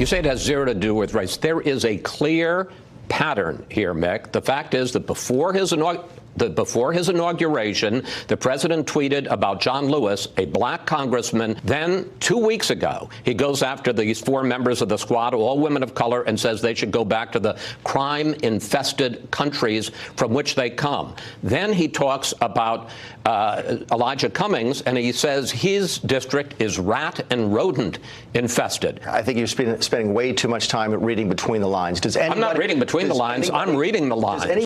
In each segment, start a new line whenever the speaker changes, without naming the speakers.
You say it has zero to do with race. There is a clear pattern here, Mick. The fact is that before his inauguration, the president tweeted about John Lewis, a black congressman. Then 2 weeks ago, he goes after these 4 members of the squad, all women of color, and says they should go back to the crime-infested countries from which they come. Then he talks about Elijah Cummings, and he says his district is rat and rodent infested.
I think you're spending way too much time reading between the lines. I'm
not reading between the lines. I'm reading the lines.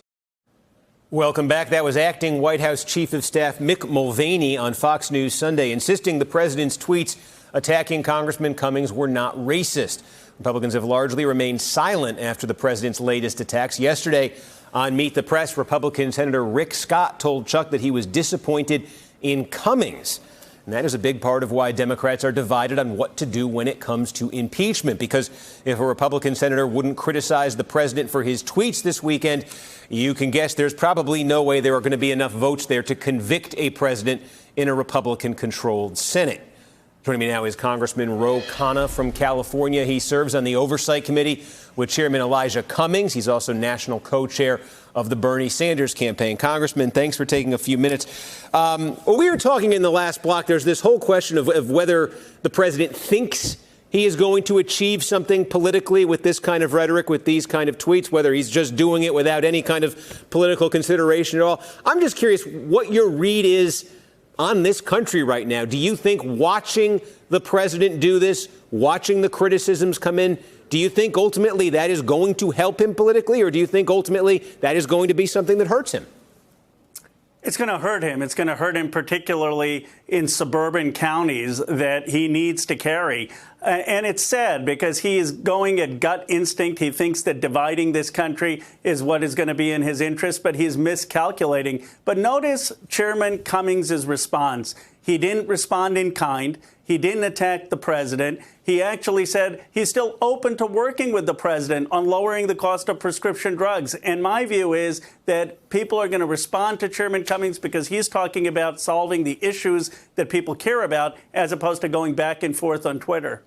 Welcome back. That was acting White House Chief of Staff Mick Mulvaney on Fox News Sunday, insisting the president's tweets attacking Congressman Cummings were not racist. Republicans have largely remained silent after the president's latest attacks. Yesterday on Meet the Press, Republican Senator Rick Scott told Chuck that he was disappointed in Cummings. And that is a big part of why Democrats are divided on what to do when it comes to impeachment, because if a Republican senator wouldn't criticize the president for his tweets this weekend, you can guess there's probably no way there are going to be enough votes there to convict a president in a Republican-controlled Senate. Joining me now is Congressman Ro Khanna from California. He serves on the Oversight Committee with Chairman Elijah Cummings. He's also national co-chair of the Bernie Sanders campaign. Congressman, thanks for taking a few minutes. We were talking in the last block, there's this whole question of whether the president thinks he is going to achieve something politically with this kind of rhetoric, with these kind of tweets, whether he's just doing it without any kind of political consideration at all. I'm just curious what your read is on this country right now. Do you think watching the president do this, watching the criticisms come in, do you think ultimately that is going to help him politically, or do you think ultimately that is going to be something that hurts him?
It's going to hurt him. It's going to hurt him particularly in suburban counties that he needs to carry. And it's sad because he is going at gut instinct. He thinks that dividing this country is what is going to be in his interest, but he's miscalculating. But notice Chairman Cummings' response. He didn't respond in kind. He didn't attack the president. He actually said he's still open to working with the president on lowering the cost of prescription drugs. And my view is that people are going to respond to Chairman Cummings because he's talking about solving the issues that people care about, as opposed to going back and forth on Twitter.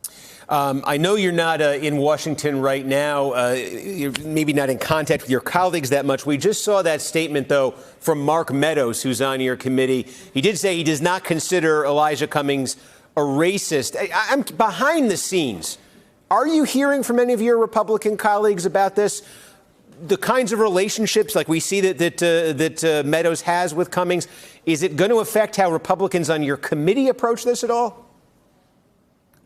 I know you're not in Washington right now. You're maybe not in contact with your colleagues that much. We just saw that statement, though, from Mark Meadows, who's on your committee. He did say he does not consider Elijah Cummings a racist. I'm behind the scenes. Are you hearing from any of your Republican colleagues about this? The kinds of relationships like we see that Meadows has with Cummings, is it going to affect how Republicans on your committee approach this at all?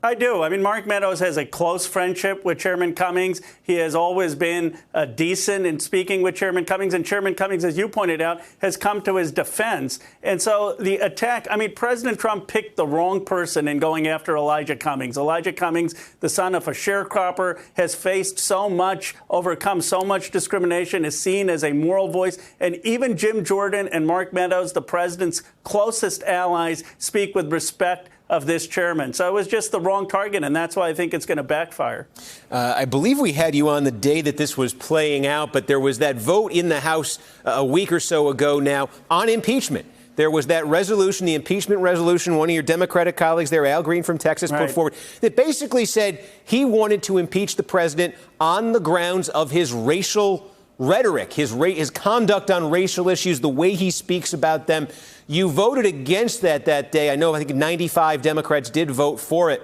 I do. I mean, Mark Meadows has a close friendship with Chairman Cummings. He has always been decent in speaking with Chairman Cummings. And Chairman Cummings, as you pointed out, has come to his defense. And so the attack, I mean, President Trump picked the wrong person in going after Elijah Cummings. Elijah Cummings, the son of a sharecropper, has faced so much, overcome so much discrimination, is seen as a moral voice. And even Jim Jordan and Mark Meadows, the president's closest allies, speak with respect of this chairman. So it was just the wrong target, and that's why I think it's going to backfire.
I believe we had you on the day that this was playing out, but there was that vote in the House a week or so ago now on impeachment. There was that resolution, the impeachment resolution, one of your Democratic colleagues there, Al Green from Texas, put forward, that basically said he wanted to impeach the president on the grounds of his racial rhetoric, his conduct on racial issues, the way he speaks about them. You voted against that day. I think 95 Democrats did vote for it.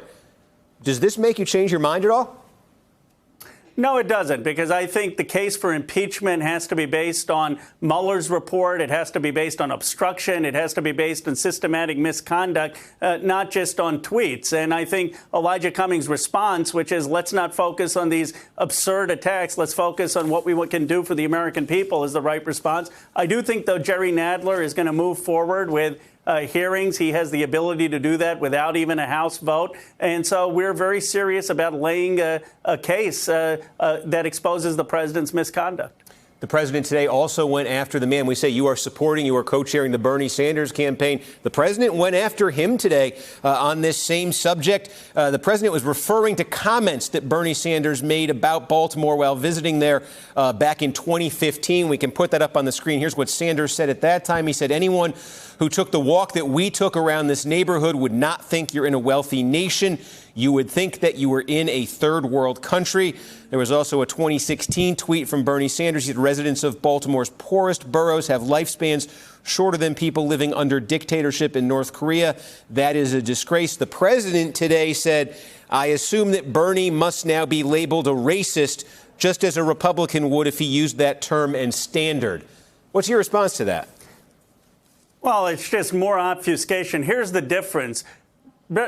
Does this make you change your mind at all?
No, it doesn't, because I think the case for impeachment has to be based on Mueller's report. It has to be based on obstruction. It has to be based on systematic misconduct, not just on tweets. And I think Elijah Cummings' response, which is let's not focus on these absurd attacks, let's focus on what we can do for the American people, is the right response. I do think, though, Jerry Nadler is going to move forward with hearings. He has the ability to do that without even a House vote. And so we're very serious about laying a case that exposes the president's misconduct.
The president today also went after the man we say you are supporting. You are co-chairing the Bernie Sanders campaign. The president went after him today on this same subject. The president was referring to comments that Bernie Sanders made about Baltimore while visiting there back in 2015. We can put that up on the screen. Here's what Sanders said at that time. He said, anyone who took the walk that we took around this neighborhood would not think you're in a wealthy nation. You would think that you were in a third world country. There was also a 2016 tweet from Bernie Sanders. He said residents of Baltimore's poorest boroughs have lifespans shorter than people living under dictatorship in North Korea. That is a disgrace. The president today said, I assume that Bernie must now be labeled a racist, just as a Republican would if he used that term and standard. What's your response to that?
Well, it's just more obfuscation. Here's the difference.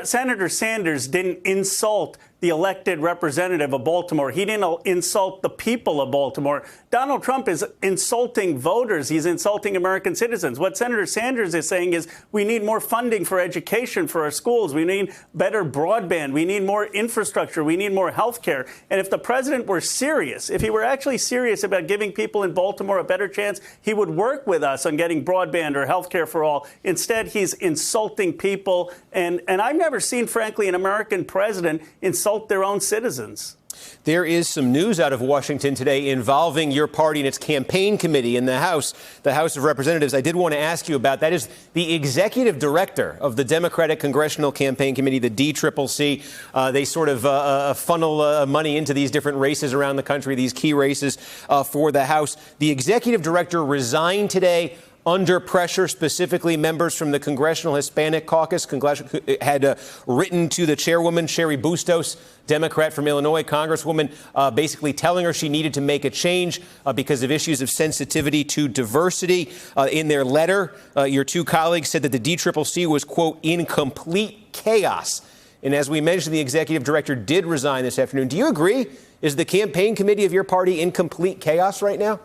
Senator Sanders didn't insult the elected representative of Baltimore. He didn't insult the people of Baltimore. Donald Trump is insulting voters. He's insulting American citizens. What Senator Sanders is saying is we need more funding for education for our schools. We need better broadband. We need more infrastructure. We need more health care. And if the president were serious, if he were actually serious about giving people in Baltimore a better chance, he would work with us on getting broadband or health care for all. Instead, he's insulting people. And I've never seen, frankly, an American president insult their own citizens.
There is some news out of Washington today involving your party and its campaign committee in the House of Representatives. I did want to ask you about that. Is the executive director of the Democratic Congressional Campaign Committee, the DCCC. They sort of funnel money into these different races around the country, these key races for the House. The executive director resigned today under pressure. Specifically, members from the Congressional Hispanic Caucus had written to the chairwoman, Cheri Bustos, Democrat from Illinois, Congresswoman, basically telling her she needed to make a change because of issues of sensitivity to diversity. In their letter, your two colleagues said that the DCCC was, quote, in complete chaos. And as we mentioned, the executive director did resign this afternoon. Do you agree? Is the campaign committee of your party in complete chaos right now?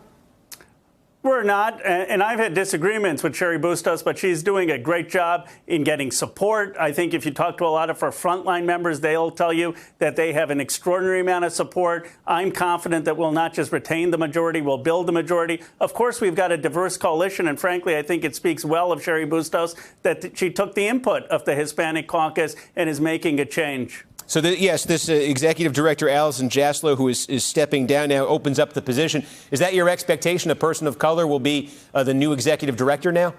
We're not, and I've had disagreements with Cheri Bustos, but she's doing a great job in getting support. I think if you talk to a lot of her frontline members, they'll tell you that they have an extraordinary amount of support. I'm confident that we'll not just retain the majority, we'll build the majority. Of course, we've got a diverse coalition, and frankly, I think it speaks well of Cheri Bustos that she took the input of the Hispanic caucus and is making a change.
So, yes, this executive director, Allison Jaslow, who is stepping down now, opens up the position. Is that your expectation? A person of color will be the new executive director now?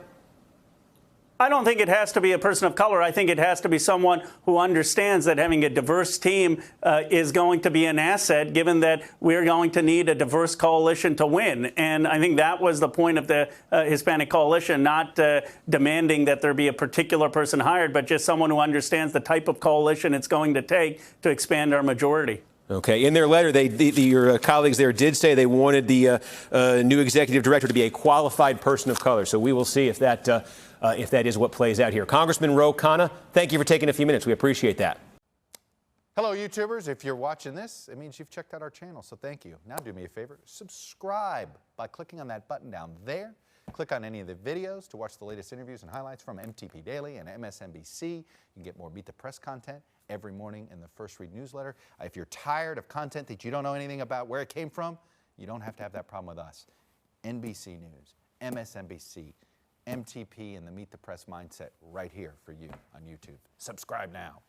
I don't think it has to be a person of color. I think it has to be someone who understands that having a diverse team is going to be an asset, given that we're going to need a diverse coalition to win. And I think that was the point of the Hispanic coalition, not demanding that there be a particular person hired, but just someone who understands the type of coalition it's going to take to expand our majority.
Okay. In their letter, your colleagues there did say they wanted the new executive director to be a qualified person of color. So we will see if that is what plays out here. Congressman Ro Khanna, thank you for taking a few minutes. We appreciate that.
Hello, YouTubers. If you're watching this, it means you've checked out our channel, so thank you. Now do me a favor, subscribe by clicking on that button down there. Click on any of the videos to watch the latest interviews and highlights from MTP Daily and MSNBC. You can get more Meet the Press content every morning in the First Read newsletter. If you're tired of content that you don't know anything about where it came from, you don't have to have that problem with us. NBC News, MSNBC, MTP, and the Meet the Press mindset right here for you on YouTube. Subscribe now.